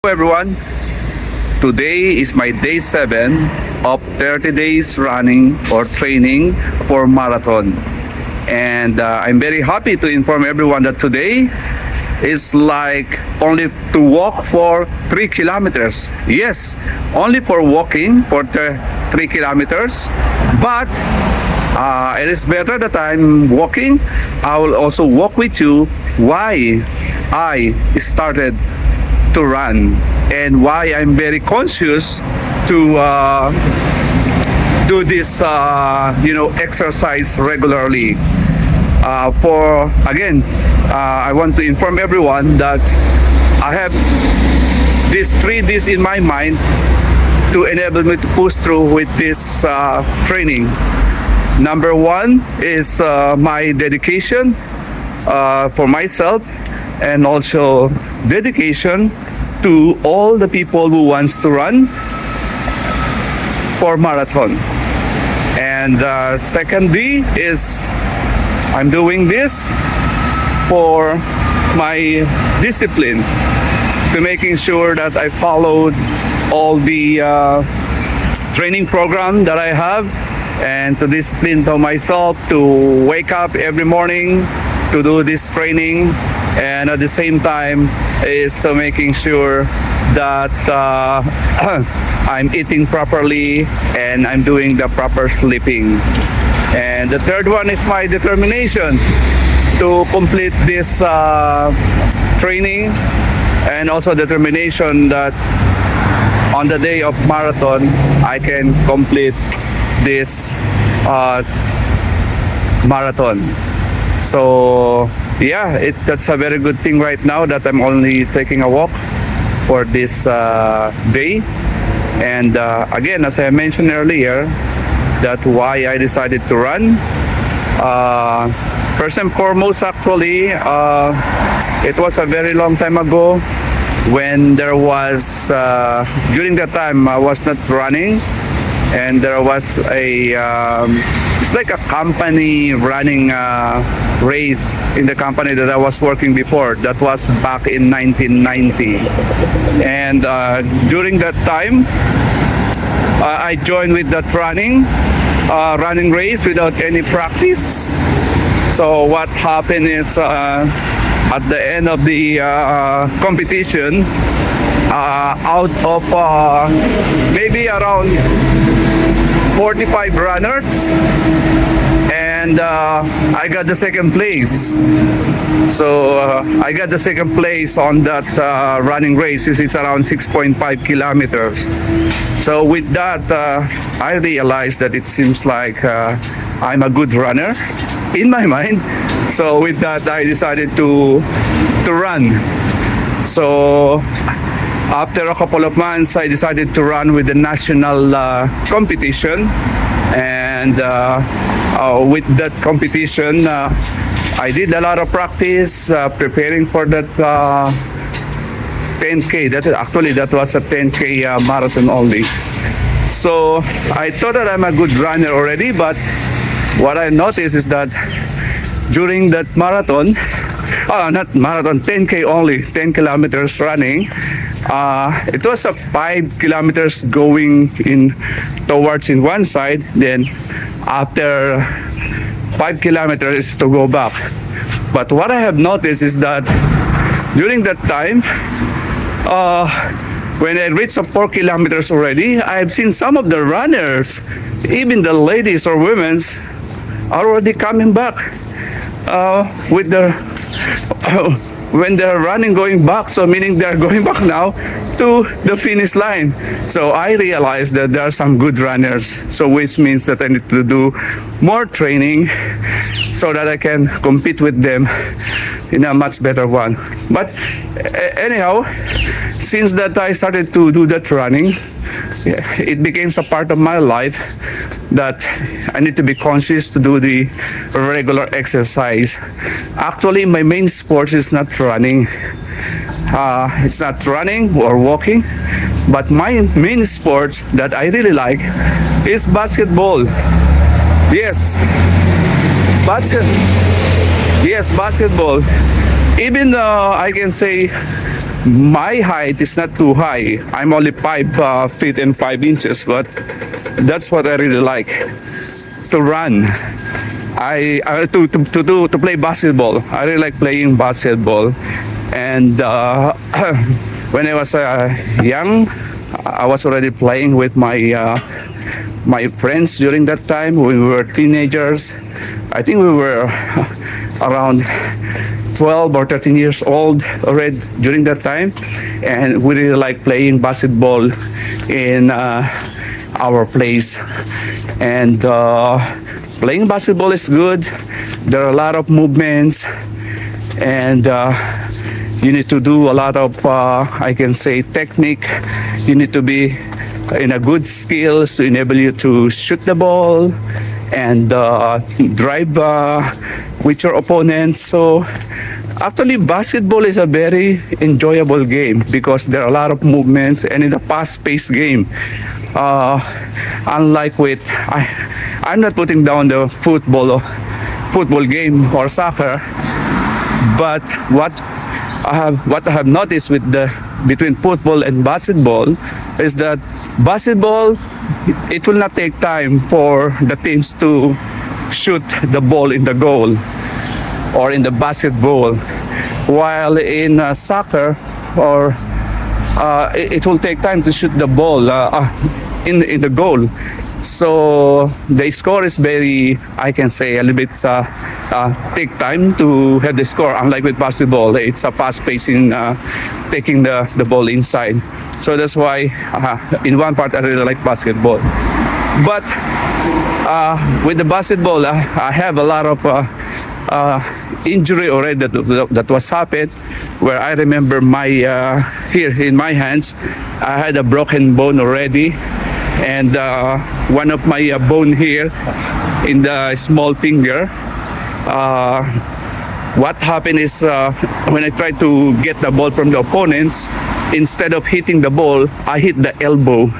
Everyone. Today is my day 7 of 30 days running or training for marathon. And I'm very happy to inform everyone that today is like only to walk for 3 kilometers. Yes, only for walking for 3 kilometers. But it is better that I'm walking. I will also walk with you why I started to run and why I'm very conscious to do this exercise regularly. For again, I want to inform everyone that I have these 3 Ds in my mind to enable me to push through with this training. Number 1 is my dedication for myself, and also dedication to all the people who wants to run for marathon. And second D is I'm doing this for my discipline, to making sure that I followed all the training program that I have, and to discipline to myself to wake up every morning to do this training, and at the same time is to making sure that I'm eating properly and I'm doing the proper sleeping. And the third one is my determination to complete this training, and also determination that on the day of marathon I can complete this marathon. So yeah, that's a very good thing right now that I'm only taking a walk for this day. And again, as I mentioned earlier, that why I decided to run. First and foremost, actually, it was a very long time ago when there was, during that time I was not running, and there was a it's like a company running a race in the company that I was working before. That was back in 1990, and during that time I joined with that running race without any practice. So what happened is at the end of the competition, out of maybe around 45 runners, and I got the second place. So I got the second place on that running race. It's around 6.5 kilometers. So with that, I realized that it seems like I'm a good runner in my mind. So with that, I decided to run. So after a couple of months, I decided to run with the national competition, and with that competition, I did a lot of practice preparing for that 10K. That was a 10K marathon only. So I thought that I'm a good runner already, but what I noticed is that during that marathon, not marathon, 10K only, 10 kilometers running, it was a 5 kilometers going in towards in one side, then after 5 kilometers to go back. But what I have noticed is that during that time, when I reached 4 kilometers already, I've seen some of the runners, even the ladies or women's, are already coming back with their when they're running going back, so meaning they're going back now to the finish line. So I realized that there are some good runners, so which means that I need to do more training so that I can compete with them in a much better one. But anyhow, since that I started to do that running, it became a part of my life that I need to be conscious to do the regular exercise. Actually, my main sport is not running. It's not running or walking, but my main sport that I really like is basketball. Yes, basketball. Even I can say my height is not too high. I'm only 5 feet and 5 inches, but that's what I really like to run. To play basketball. I really like playing basketball, and when I was young, I was already playing with my friends during that time. We were teenagers. I think we were around 12 or 13 years old already during that time, and we really like playing basketball in our place. And playing basketball is good. There are a lot of movements, and you need to do a lot of I can say technique. You need to be in a good skills to enable you to shoot the ball and drive with your opponent. So actually basketball is a very enjoyable game because there are a lot of movements and in a fast-paced game. Unlike with I'm not putting down the football game or soccer, but what I have noticed with the between football and basketball is that basketball, it will not take time for the teams to shoot the ball in the goal or in the basketball, while in soccer or it will take time to shoot the ball in the goal. So the score is very, I can say, a little bit take time to have the score. Unlike with basketball, it's a fast pace in taking the ball inside. So that's why in one part I really like basketball. But with the basketball, I have a lot of injury already that was happened, where I remember my here in my hands I had a broken bone already, and one of my bone here in the small finger. What happened is when I tried to get the ball from the opponents, instead of hitting the ball, I hit the elbow.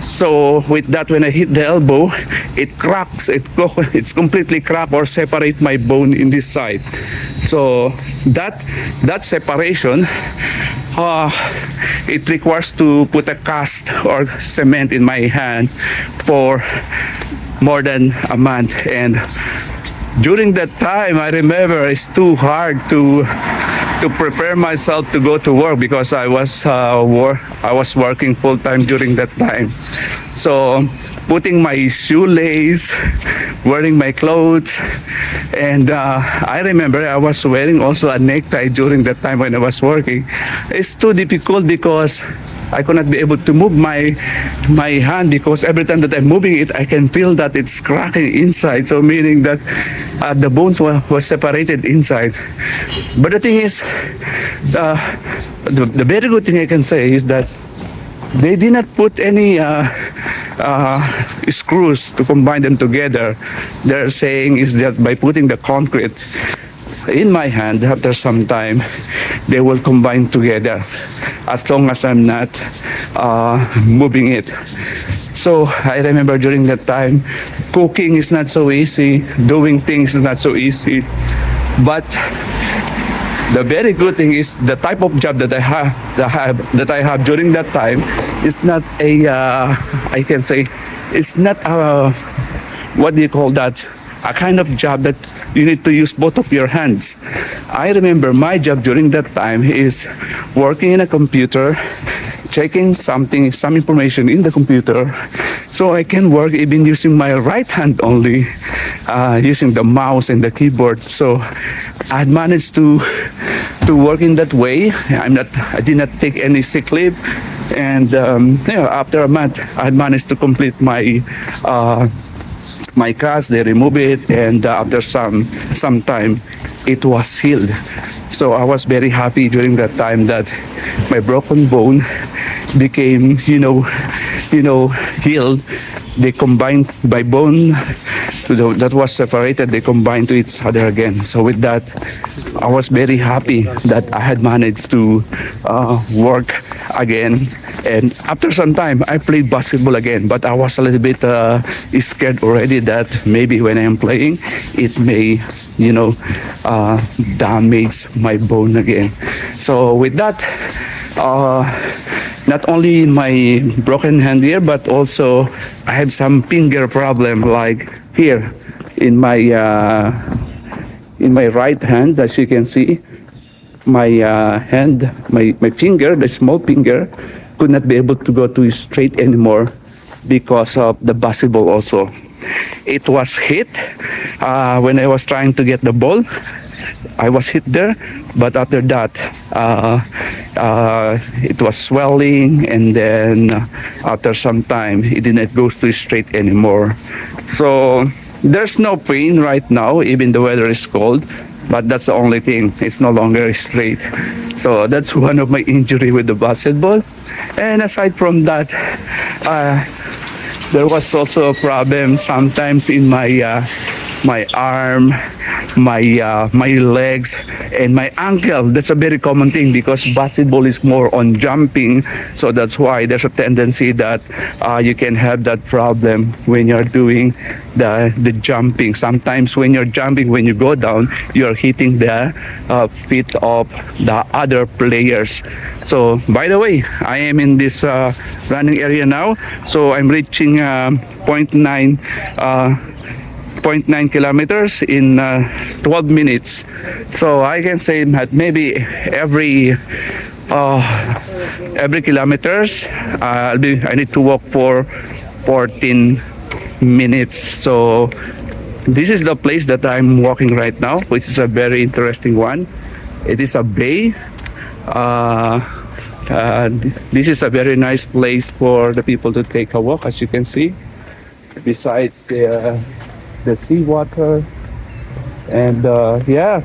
So with that, when I hit the elbow, it cracks. It's completely cracked or separate my bone in this side. So that separation, it requires to put a cast or cement in my hand for more than a month. And during that time, I remember it's too hard to prepare myself to go to work because I was working full time during that time. So putting my shoelace, wearing my clothes, and I remember I was wearing also a necktie during that time when I was working. It's too difficult because I could not be able to move my hand, because every time that I'm moving it, I can feel that it's cracking inside. So meaning that the bones were separated inside. But the thing is, the very good thing I can say is that they did not put any screws to combine them together. They're saying is that by putting the concrete in my hand, after some time, they will combine together as long as I'm not moving it. So I remember during that time, cooking is not so easy, doing things is not so easy. But the very good thing is the type of job that I have during that time is not a I can say it's not a, what do you call that, a kind of job that you need to use both of your hands. I remember my job during that time is working in a computer, checking some information in the computer, so I can work even using my right hand only, using the mouse and the keyboard. So I managed to work in that way. I did not take any sick leave, and after a month, I managed to complete my cast. They removed it, and after some time, it was healed. So I was very happy during that time that my broken bone became, healed. They combined my bone that was separated, they combined to each other again. So with that, I was very happy that I had managed to work again. And after some time, I played basketball again, but I was a little bit scared already that maybe when I am playing, it may, damage my bone again. So with that, uh, not only in my broken hand here, but also I have some finger problem, like here in my right hand, as you can see. My hand, my finger, the small finger, could not be able to go to straight anymore because of the basketball also. It was hit when I was trying to get the ball. I was hit there, but after that, it was swelling, and then after some time, it didn't go to straight anymore. So there's no pain right now, even the weather is cold. But that's the only thing; it's no longer straight. So that's one of my injury with the basketball. And aside from that, uh, there was also a problem sometimes in my arm, my legs, and my ankle. That's a very common thing because basketball is more on jumping, so that's why there's a tendency that you can have that problem when you're doing the jumping. Sometimes when you're jumping, when you go down, you're hitting the feet of the other players. So by the way, I am in this running area now, so I'm reaching point 0.9 zero 0.9 kilometers in 12 minutes. So I can say that maybe every kilometers I need to walk for 14 minutes. So this is the place that I'm walking right now, which is a very interesting one. It is a bay. Uh, this is a very nice place for the people to take a walk, as you can see. Besides the seawater, and yeah,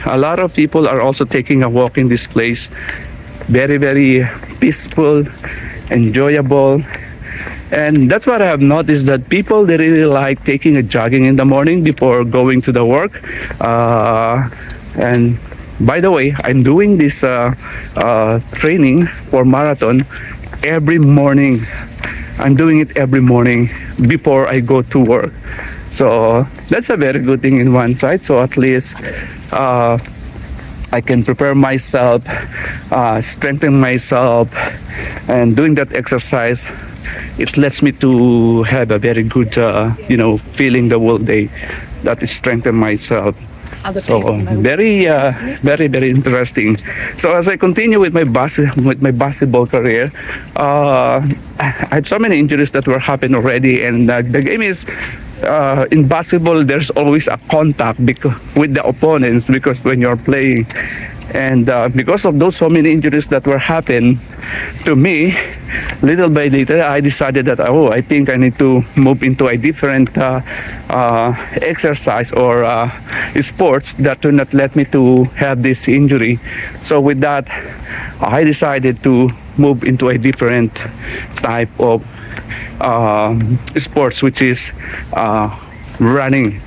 a lot of people are also taking a walk in this place. Very, very peaceful, enjoyable. And that's what I have noticed, that people, they really like taking a jogging in the morning before going to the work. And by the way, I'm doing this training for marathon every morning. I'm doing it every morning before I go to work. So that's a very good thing in one side. So at least I can prepare myself, strengthen myself, and doing that exercise, it lets me to have a very good, feeling the whole day. That is strengthen myself. So very, very interesting. So as I continue with my basketball career, I had so many injuries that were happening already, and the game is. In basketball, there's always a contact with the opponents because when you're playing, and because of those so many injuries that were happening to me, little by little, I decided that I think I need to move into a different exercise or sports that will not let me to have this injury. So with that, I decided to move into a different type of sports, which is running.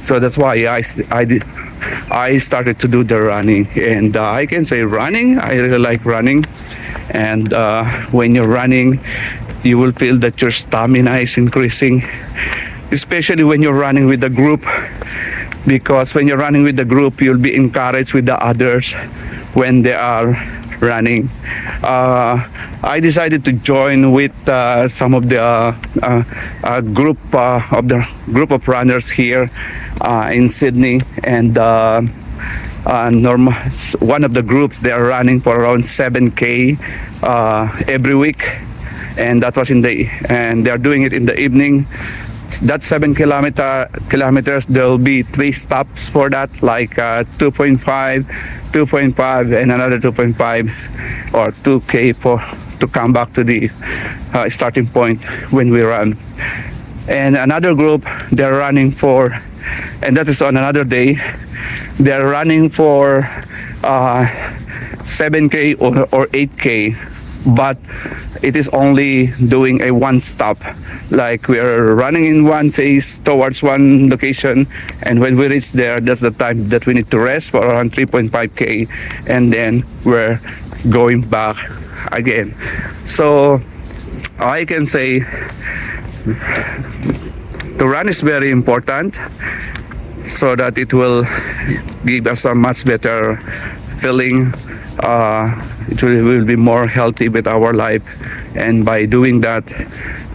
So that's why I started to do the running, and I can say running. I really like running, and when you're running, you will feel that your stamina is increasing, especially when you're running with a group. Because when you're running with the group, you'll be encouraged with the others when they are running. I decided to join with some of the group of runners here in Sydney, and one of the groups, they are running for around 7K every week, and that was and they are doing it in the evening. That 7 kilometers, there will be 3 stops for that, like 2.5, and another 2.5 or 2K to come back to the starting point when we run. And another group, they're running for, and that is on another day, they're running for 7K or 8K, but it is only doing a one stop. Like we are running in one phase towards one location, and when we reach there, that's the time that we need to rest for around 3.5K, and then we're going back again. So I can say to run is very important, so that it will give us a much better feeling it will be more healthy with our life, and by doing that,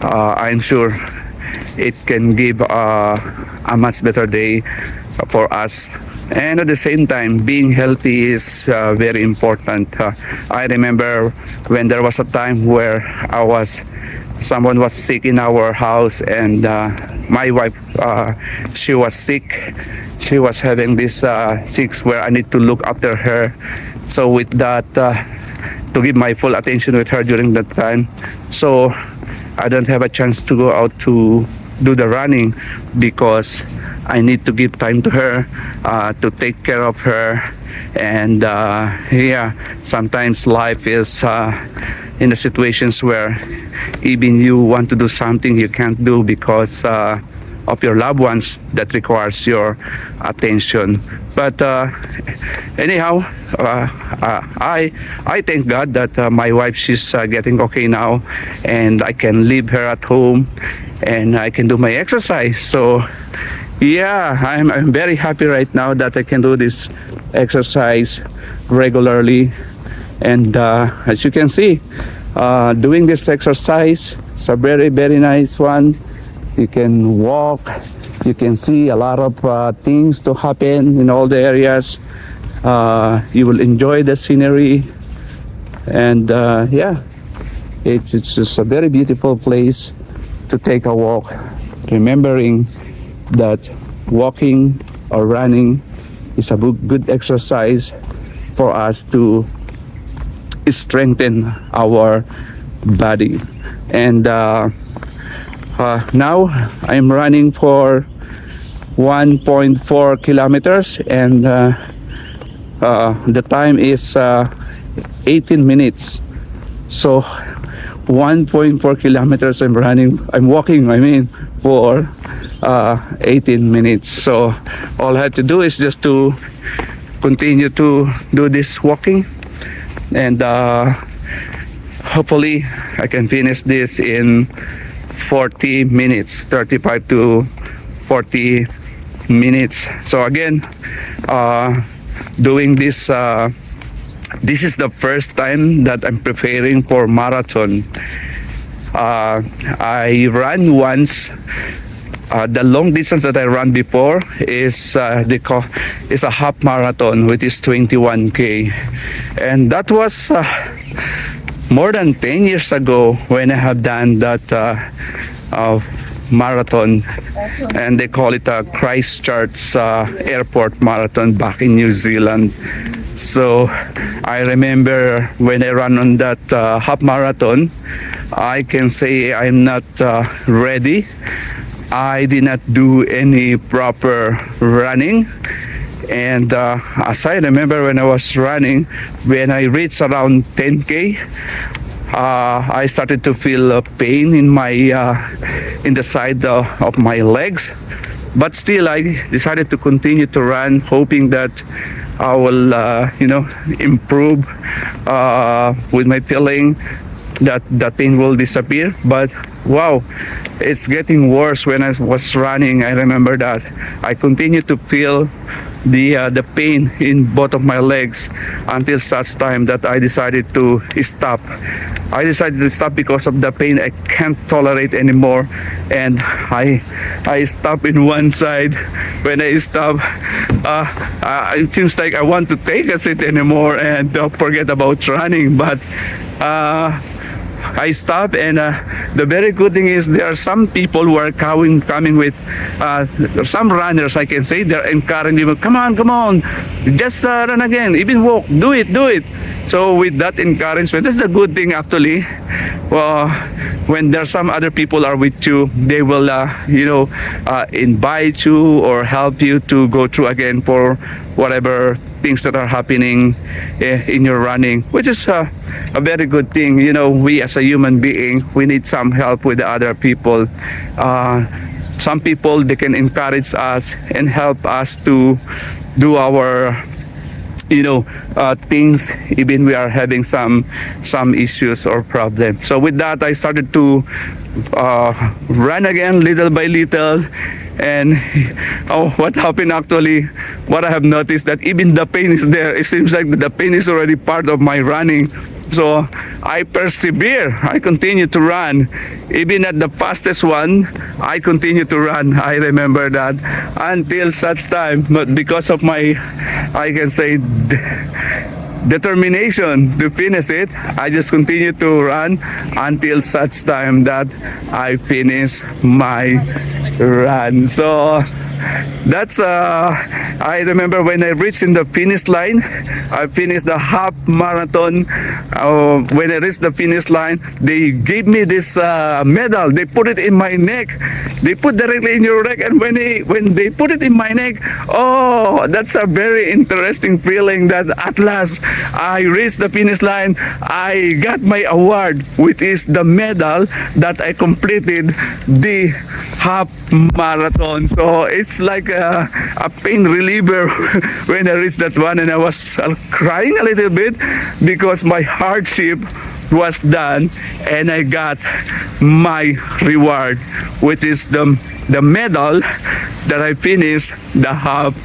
I'm sure it can give a much better day for us. And at the same time, being healthy is very important. I remember when there was a time where someone was sick in our house, and my wife, she was sick. She was having this sick where I need to look after her. So with that, to give my full attention with her during that time. So I don't have a chance to go out to do the running because I need to give time to her, to take care of her. And yeah, sometimes life is in the situations where even you want to do something you can't do because of your loved ones that requires your attention. But anyhow, I thank God that my wife, she's getting okay now, and I can leave her at home and I can do my exercise. So yeah, I'm very happy right now that I can do this exercise regularly. And as you can see, doing this exercise is a very, very nice one. You can walk, you can see a lot of things to happen in all the areas. You will enjoy the scenery. And yeah, it's just a very beautiful place to take a walk, remembering that walking or running is a good exercise for us to strengthen our body. And now I'm running for 1.4 kilometers, and the time is 18 minutes. So 1.4 kilometers I'm walking, for 18 minutes. So all I have to do is just to continue to do this walking, and hopefully I can finish this in 40 minutes, 35 to 40 minutes. So again, doing this, this is the first time that I'm preparing for marathon. I ran once. The long distance that I ran before is is a half marathon, which is 21K, and that was more than 10 years ago when I have done that marathon, and they call it a Christchurch Airport Marathon back in New Zealand. So I remember when I ran on that half marathon, I can say I'm not ready. I did not do any proper running. And as I remember when I was running, when I reached around 10K, I started to feel pain in the side of my legs. But still, I decided to continue to run, hoping that I will, improve with my feeling, that the pain will disappear. But wow, it's getting worse. When I was running, I remember that I continued to feel the pain in both of my legs until such time that I decided to stop. I decided to stop because of the pain I can't tolerate anymore, and I stopped in one side. When I stop, it seems like I want to take a seat anymore and forget about running. But I stopped, and the very good thing is there are some people who are coming with some runners, I can say. They're encouraging me, come on, just run again, even walk, do it. So with that encouragement, that's the good thing actually. Well, when there's some other people are with you, they will invite you or help you to go through again for whatever things that are happening in your running, which is a very good thing. We as a human being, we need some help with the other people. Some people, they can encourage us and help us to do our things, even we are having some issues or problems. So with that, I started to run again little by little, And oh, what happened actually, what I have noticed that even the pain is there. It seems like the pain is already part of my running. So I persevere. I continue to run. Even at the fastest one, I continue to run. I remember that until such time. But because of my, I can say, determination to finish it, I just continue to run until such time that I finish my run. So that's I remember when I reached in the finish line. I finished the half marathon. When I reached the finish line, they gave me this medal. They put it in my neck. They put directly in your neck, and when they put it in my neck, oh, that's a very interesting feeling that at last I reached the finish line. I got my award, which is the medal that I completed the half marathon. So it's like a pain reliever when I reached that one, and I was crying a little bit because my hardship was done and I got my reward, which is the medal that I finished the half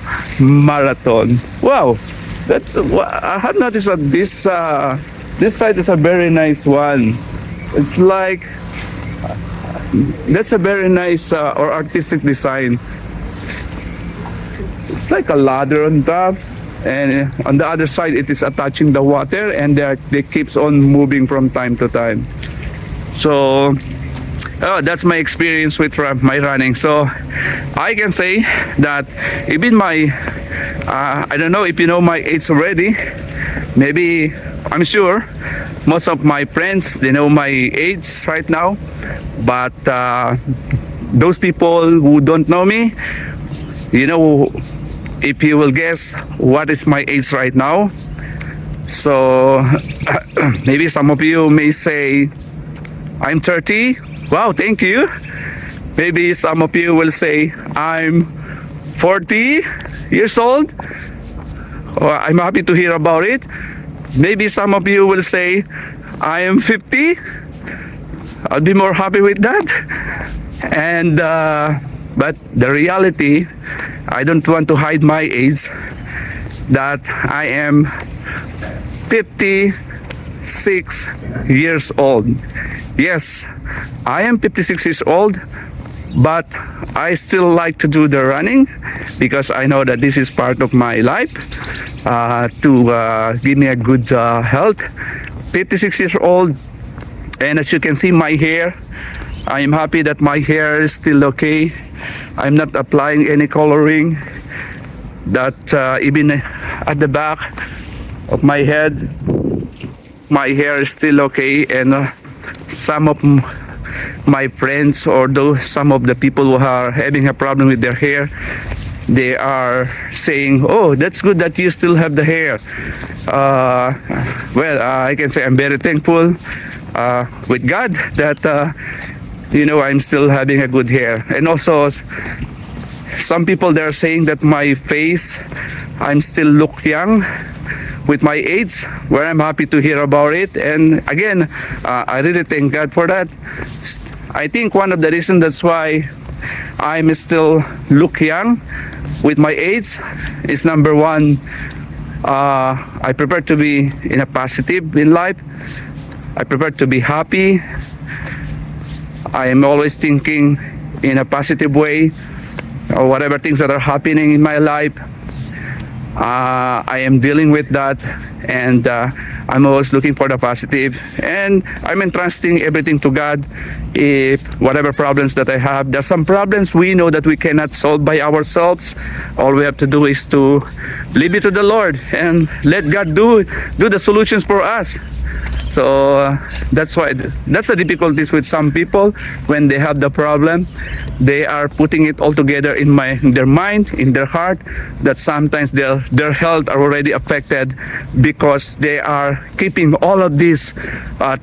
marathon. Wow, that's I have noticed that this side is a very nice one. It's like that's a very nice or artistic design. It's like a ladder on top, and on the other side it is attaching the water, and they keeps on moving from time to time. So that's my experience with my running. So I can say that even my I don't know if you know my age already. Maybe, I'm sure most of my friends, they know my age right now, but those people who don't know me, you know, if you will guess what is my age right now. So maybe some of you may say I'm 30. Wow, thank you. Maybe some of you will say I'm 40 years old. Well, I'm happy to hear about it. Maybe some of you will say I am 50. I'll be more happy with that. And but the reality, I don't want to hide my age, that I am 56 years old. Yes, I am 56 years old, but I still like to do the running because I know that this is part of my life to give me a good health. 56 years old, and as you can see my hair, I am happy that my hair is still okay. I'm not applying any coloring. That even at the back of my head, my hair is still okay, and some of my friends or some of the people who are having a problem with their hair, they are saying, oh, that's good that you still have the hair. I can say I'm very thankful with God that I'm still having a good hair. And also some people, they're saying that my face, I'm still look young with my age, where I'm happy to hear about it. And again, I really thank God for that. I think one of the reasons that's why I'm still look young with my age is, number one, I prefer to be in a positive in life. I prefer to be happy. I am always thinking in a positive way, or whatever things that are happening in my life. I am dealing with that, and I'm always looking for the positive, and I'm entrusting everything to God. If whatever problems that I have, there's some problems we know that we cannot solve by ourselves. All we have to do is to leave it to the Lord and let God do the solutions for us. So that's why that's the difficulties with some people when they have the problem. They are putting it all together in their mind, in their heart, that sometimes their health are already affected because they are keeping all of these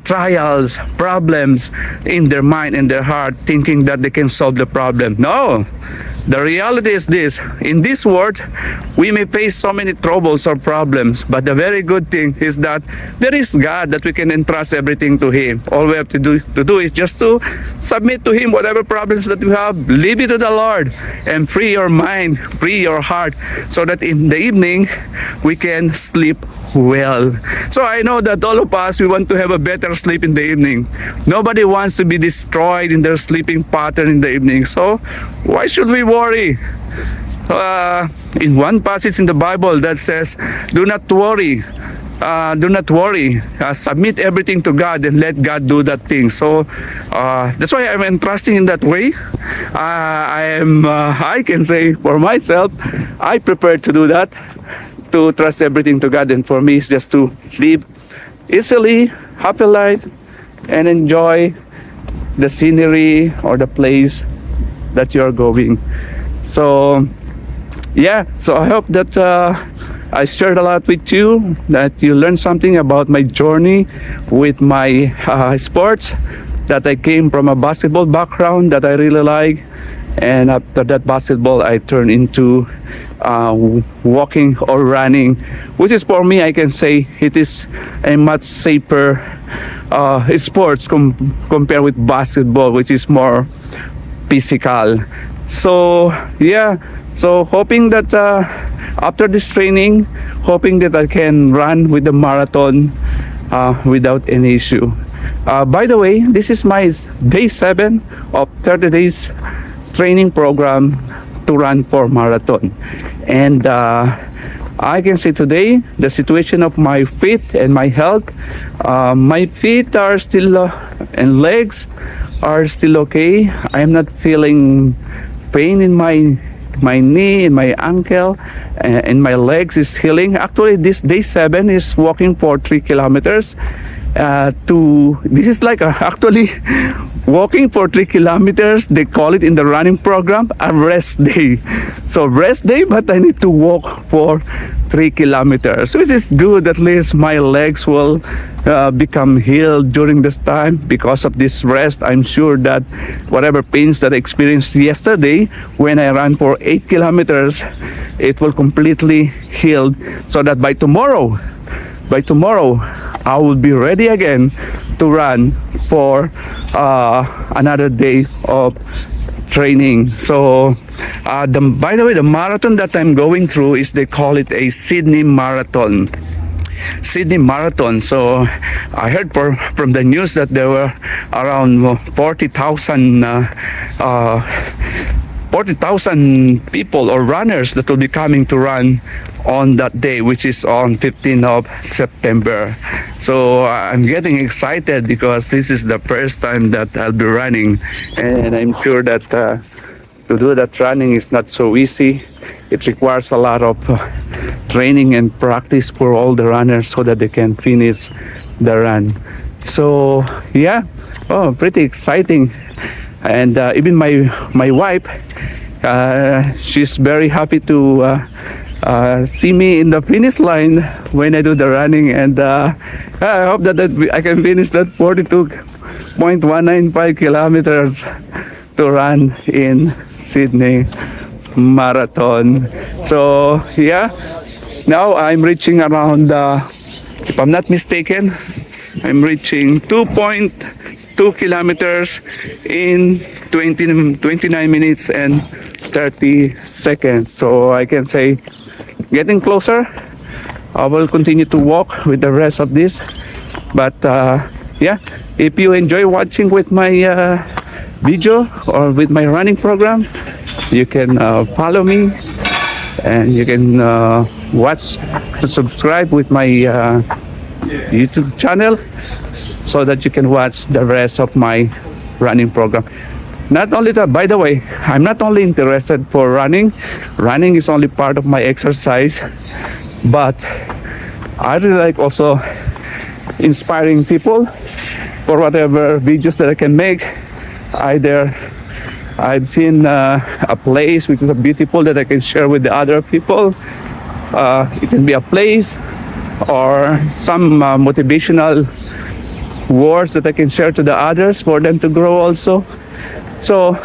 trials, problems in their mind and their heart, thinking that they can solve the problem. No, The reality is this: in this world, we may face so many troubles or problems, but the very good thing is that there is God that we can entrust everything to Him. All we have to do is just to submit to Him whatever problems that we have, leave it to the Lord, and free your mind, free your heart, so that in the evening we can sleep well. So I know that all of us, we want to have a better sleep in the evening. Nobody wants to be destroyed in their sleeping pattern in the evening. So why should we worry? In one passage in the Bible that says, do not worry. Submit everything to God and let God do that thing. So that's why I'm entrusting in that way. I can say for myself, I prefer to do that, to trust everything to God. And for me, it's just to live easily, happy life, and enjoy the scenery or the place that you're going. So yeah, so I hope that I shared a lot with you, that you learned something about my journey with my sports, that I came from a basketball background that I really like, and after that basketball I turned into walking or running, which is, for me, I can say it is a much safer sports compared with basketball, which is more physical. So yeah, so hoping that after this training, hoping that I can run with the marathon without any issue. By the way, this is my day 7 of 30 days training program to run for marathon. And I can say today, the situation of my feet and my health, my feet are still and legs are still okay. I am not feeling pain in my knee, in my ankle, and my legs is healing. Actually, this day 7 is walking for 3 kilometers. This is like actually walking for 3 kilometers. They call it in the running program a rest day. So rest day, but I need to walk for 3 kilometers, which is good. At least my legs will become healed during this time because of this rest. I'm sure that whatever pains that I experienced yesterday when I ran for 8 kilometers, it will completely heal, so that by tomorrow I will be ready again to run for another day of training. So by the way, the marathon that I'm going through is, they call it a Sydney Marathon. So I heard from the news that there were around 40,000 people or runners that will be coming to run on that day, which is on 15th of September. So I'm getting excited because this is the first time that I'll be running, and I'm sure that to do that running is not so easy. It requires a lot of training and practice for all the runners so that they can finish the run. So yeah, pretty exciting. And even my wife, she's very happy to see me in the finish line when I do the running, and I hope that I can finish that 42.195 kilometers to run in Sydney Marathon. So yeah, now I'm reaching around, if I'm not mistaken, I'm reaching 2.2 kilometers in 29 minutes and 30 seconds. So I can say getting closer. I will continue to walk with the rest of this. But yeah, if you enjoy watching with my video or with my running program, you can follow me, and you can subscribe with my YouTube channel, so that you can watch the rest of my running program. Not only that, by the way, I'm not only interested for running. Running is only part of my exercise, but I really like also inspiring people for whatever videos that I can make. Either I've seen a place which is beautiful that I can share with the other people. It can be a place or some motivational words that I can share to the others for them to grow also. So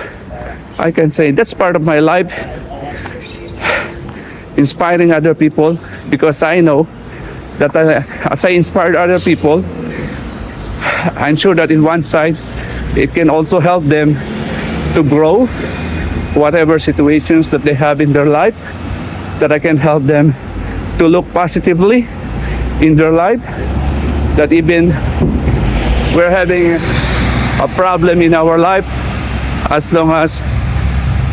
I can say that's part of my life, inspiring other people, because I know that as I inspire other people, I'm sure that in one side, it can also help them to grow whatever situations that they have in their life, that I can help them to look positively in their life, that even we're having a problem in our life, as long as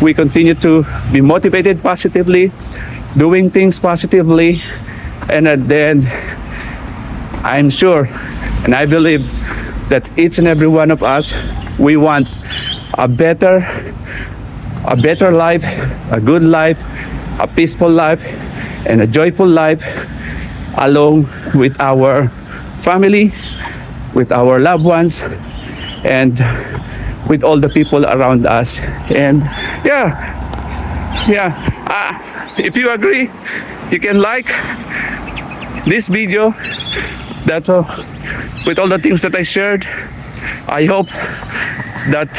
we continue to be motivated positively, doing things positively, and at the end, I'm sure and I believe that each and every one of us, we want a better life, a good life, a peaceful life, and a joyful life, along with our family, with our loved ones, and with all the people around us. And if you agree, you can like this video, that with all the things that I shared. I hope that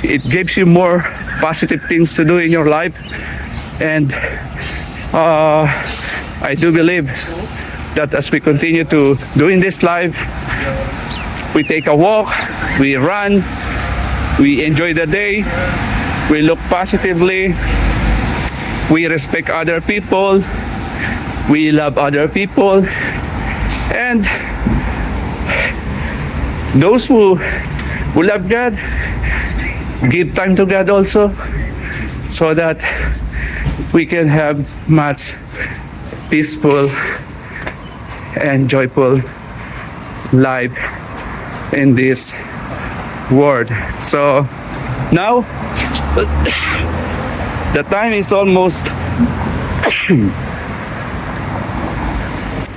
it gives you more positive things to do in your life. And I do believe that as we continue to doing this live, we take a walk, we run, we enjoy the day, we look positively, we respect other people, we love other people, and those who love God, give time to God also, so that we can have much peaceful and joyful life in this world. So now the time is almost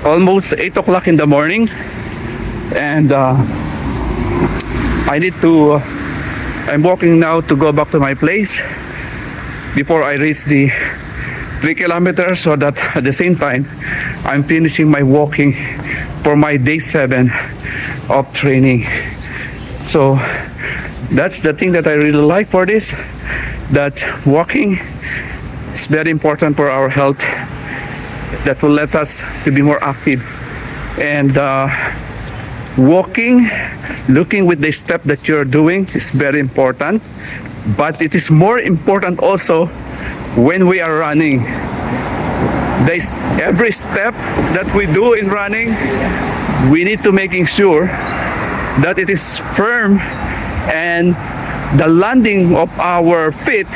almost 8 o'clock in the morning, and I'm walking now to go back to my place before I reach the 3 kilometers, so that at the same time I'm finishing my walking for my day 7 of training. So that's the thing that I really like for this, that walking is very important for our health, that will let us to be more active. And walking, looking with the step that you're doing is very important, but it is more important also when we are running. Every step that we do in running, we need to making sure that it is firm, and the landing of our feet,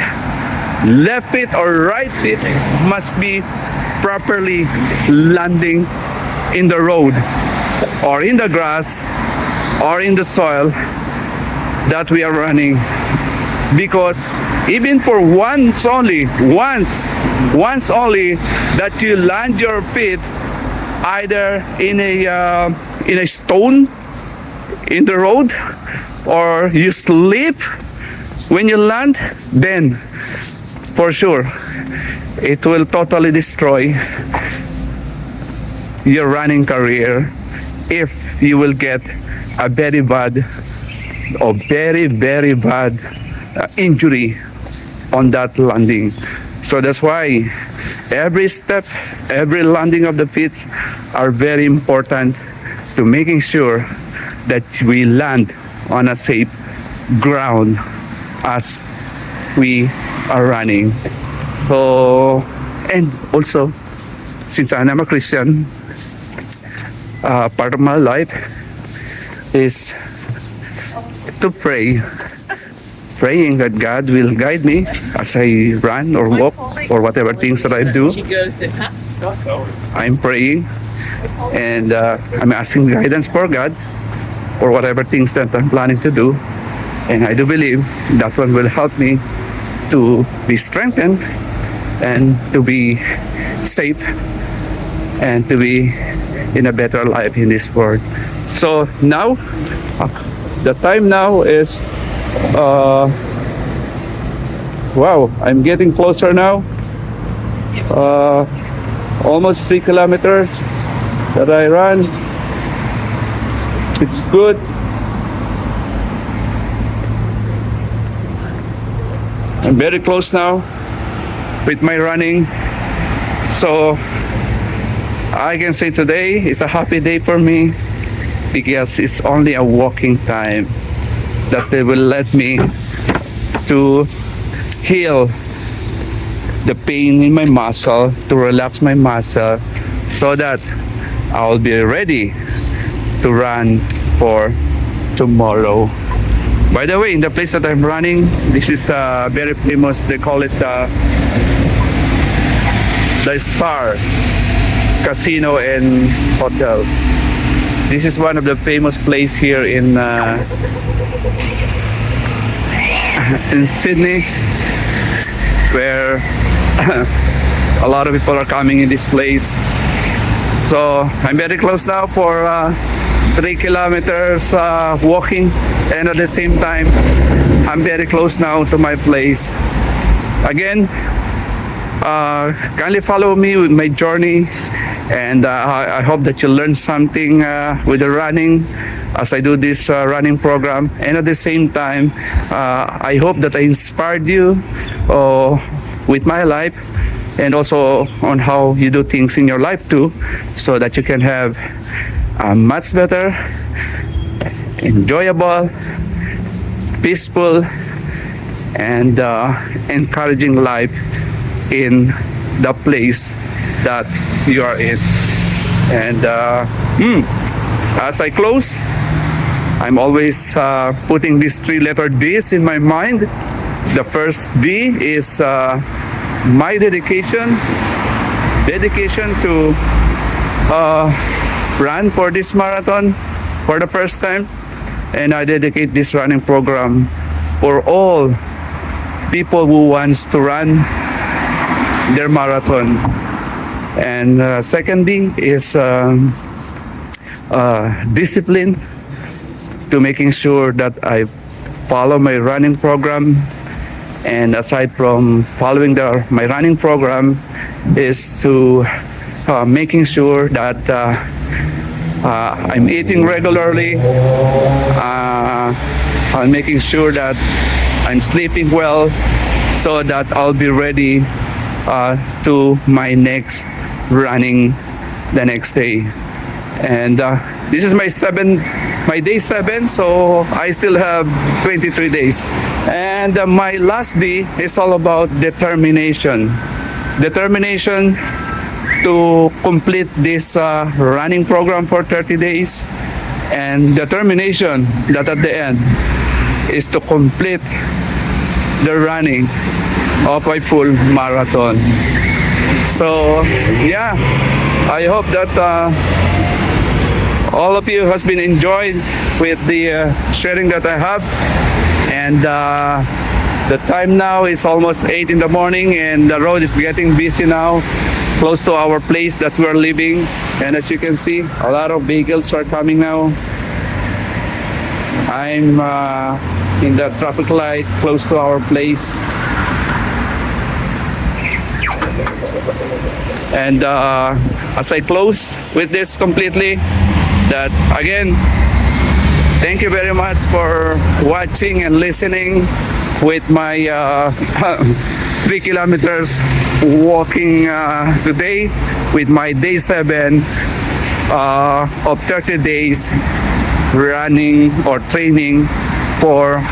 left feet or right feet, must be properly landing in the road or in the grass or in the soil that we are running. Because even for once only that you land your feet either in a stone in the road, or you slip when you land, then for sure it will totally destroy your running career, if you will get a very bad or very bad injury on that landing. So that's why every step, every landing of the feet are very important to making sure that we land on a safe ground as we are running. So, and also, since I'm a Christian, part of my life is to praying that God will guide me as I run or walk or whatever things that I do. I'm praying, and I'm asking guidance for God for whatever things that I'm planning to do, and I do believe that one will help me to be strengthened and to be safe and to be in a better life in this world. So now, the time now is wow, I'm getting closer now. Almost 3 kilometers that I run. It's good. I'm very close now with my running. So I can say today is a happy day for me because it's only a walking time that they will let me to heal the pain in my muscle, to relax my muscle, so that I'll be ready to run for tomorrow. By the way, in the place that I'm running, this is very famous. They call it the Star Casino and Hotel. This is one of the famous place here in Sydney, where a lot of people are coming in this place. So I'm very close now for 3 kilometers walking, and at the same time I'm very close now to my place. Again, kindly follow me with my journey, and I hope that you learn something with the running as I do this running program. And at the same time, I hope that I inspired you with my life, and also on how you do things in your life too, so that you can have a much better, enjoyable, peaceful, and encouraging life in the place that you are in. And as I close, I'm always putting these 3-letter D's in my mind. The first D is my dedication to run for this marathon for the first time. And I dedicate this running program for all people who wants to run their marathon. And secondly is discipline, to making sure that I follow my running program. And aside from following my running program, is to making sure that I'm eating regularly, I'm making sure that I'm sleeping well, so that I'll be ready to my next running the next day. And this is my day 7, so I still have 23 days. And my last D is all about determination to complete this running program for 30 days, and determination that at the end is to complete the running of a full marathon. So yeah, I hope that all of you has been enjoyed with the sharing that I have. And the time now is almost 8 in the morning, and the road is getting busy now, close to our place that we're living. And as you can see, a lot of vehicles are coming now. I'm in the traffic light close to our place. And as I close with this completely, that again, thank you very much for watching and listening with my 3 kilometers walking today, with my day 7 of 30 days running or training for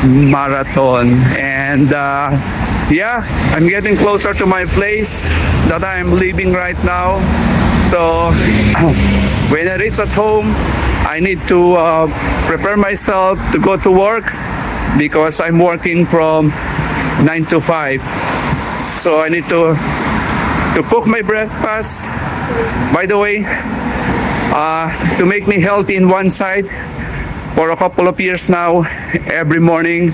marathon. And yeah, I'm getting closer to my place that I'm living right now. So when I reach at home, I need to prepare myself to go to work, because I'm working from 9 to 5. So I need to cook my breakfast. By the way, to make me healthy in one side, for a couple of years now, every morning,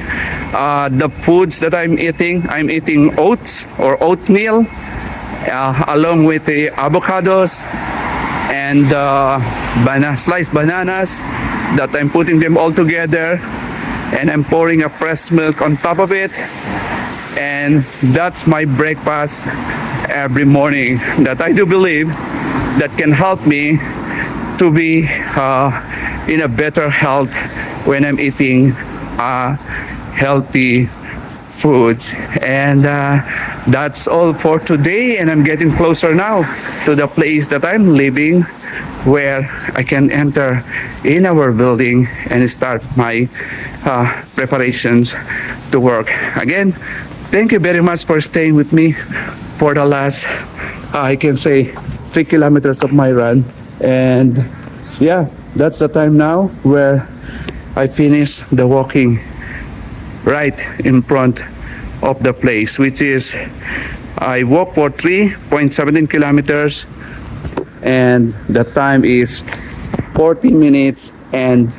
the foods that I'm eating oats or oatmeal, along with the avocados and sliced bananas, that I'm putting them all together, and I'm pouring a fresh milk on top of it. And that's my breakfast every morning, that I do believe that can help me to be in a better health when I'm eating healthy foods. And that's all for today. And I'm getting closer now to the place that I'm living, where I can enter in our building and start my preparations to work. Again, thank you very much for staying with me for the last, I can say, 3 kilometers of my run. And yeah, that's the time now where I finish the walking right in front of the place, which is I walk for 3.17 kilometers, and the time is 40 minutes and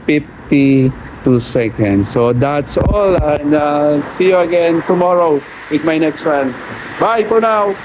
52 seconds. So that's all, and see you again tomorrow with my next run. Bye for now.